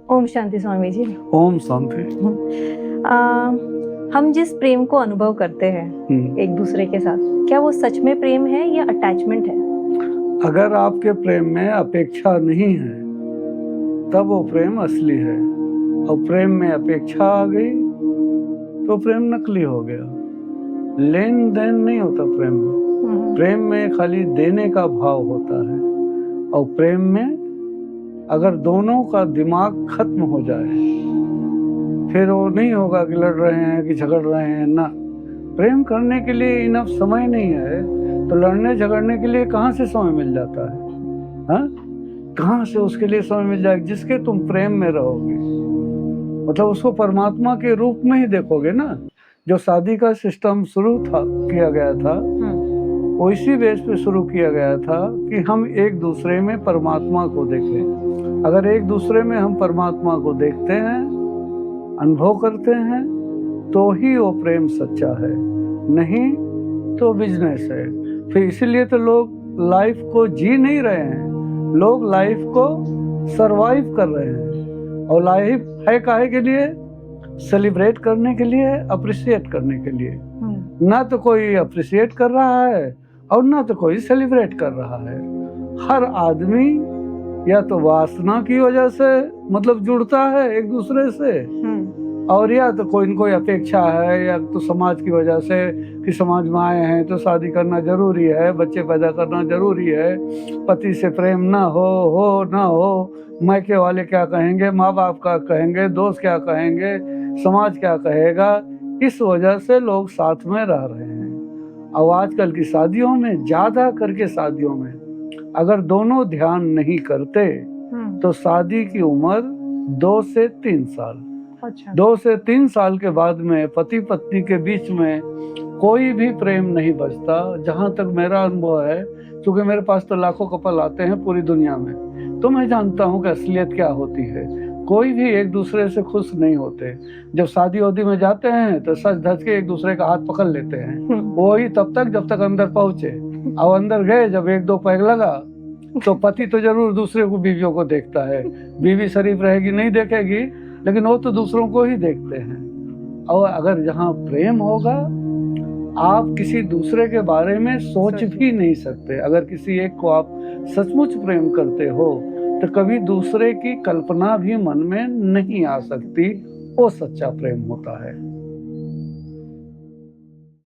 ओम शांति स्वामी जी। ओम शांति। हम जिस प्रेम को अनुभव करते हैं एक दूसरे के साथ, क्या वो सच में प्रेम है या अटैचमेंट है? अगर आपके प्रेम में अपेक्षा नहीं है तब वो प्रेम असली है, और प्रेम में अपेक्षा आ गई तो प्रेम नकली हो गया। लेन देन नहीं होता प्रेम में। प्रेम में खाली देने का भाव होता है, और प्रेम में अगर दोनों का दिमाग खत्म हो जाए फिर वो नहीं होगा कि लड़ रहे हैं कि झगड़ रहे हैं ना। प्रेम करने के लिए इनफ समय नहीं है तो लड़ने झगड़ने के लिए कहाँ से समय मिल जाता है? हाँ, कहाँ से उसके लिए समय मिल जाएगा जिसके तुम प्रेम में रहोगे? मतलब उसको परमात्मा के रूप में ही देखोगे ना। जो शादी का सिस्टम शुरू किया गया था वो इसी बेस पे शुरू किया गया था कि हम एक दूसरे में परमात्मा को देखें। अगर एक दूसरे में हम परमात्मा को देखते हैं, अनुभव करते हैं, तो ही वो प्रेम सच्चा है, नहीं तो बिजनेस है। फिर इसीलिए तो लोग लाइफ को जी नहीं रहे हैं, लोग लाइफ को सरवाइव कर रहे हैं। और लाइफ है काहे के लिए? सेलिब्रेट करने के लिए, अप्रिशिएट करने के लिए। ना तो कोई अप्रिशिएट कर रहा है और ना तो कोई सेलिब्रेट कर रहा है। हर आदमी या तो वासना की वजह से मतलब जुड़ता है एक दूसरे से, और या तो कोई न कोई अपेक्षा है, या तो समाज की वजह से कि समाज में आए हैं तो शादी करना जरूरी है, बच्चे पैदा करना जरूरी है, पति से प्रेम ना हो ना हो, मायके वाले क्या कहेंगे, माँ बाप क्या कहेंगे, दोस्त क्या कहेंगे, समाज क्या कहेगा। इस वजह से लोग साथ में रह रहे हैं। और आजकल की शादियों में, ज्यादा करके शादियों में, अगर दोनों ध्यान नहीं करते तो शादी की उम्र 2 से 3 साल। अच्छा। 2 से 3 साल के बाद में पति पत्नी के बीच में कोई भी प्रेम नहीं बचता। जहां तक मेरा अनुभव है, क्योंकि मेरे पास तो लाखों कपल आते हैं पूरी दुनिया में, तो मैं जानता हूं कि असलियत क्या होती है। कोई भी एक दूसरे से खुश नहीं होते। जब शादी वादी में जाते हैं तो सच धज के एक दूसरे का हाथ पकड़ लेते हैं, वही तब तक जब तक अंदर पहुंचे। और अंदर गए जब 1-2 पैग लगा तो पति तो जरूर दूसरे को, बीवियों को देखता है। बीवी शरीफ रहेगी नहीं देखेगी, लेकिन वो तो दूसरों को ही देखते हैं। और अगर जहाँ प्रेम होगा, आप किसी दूसरे के बारे में सोच भी नहीं सकते। अगर किसी एक को आप सचमुच प्रेम करते हो तो कभी दूसरे की कल्पना भी मन में नहीं आ सकती। वो सच्चा प्रेम होता है।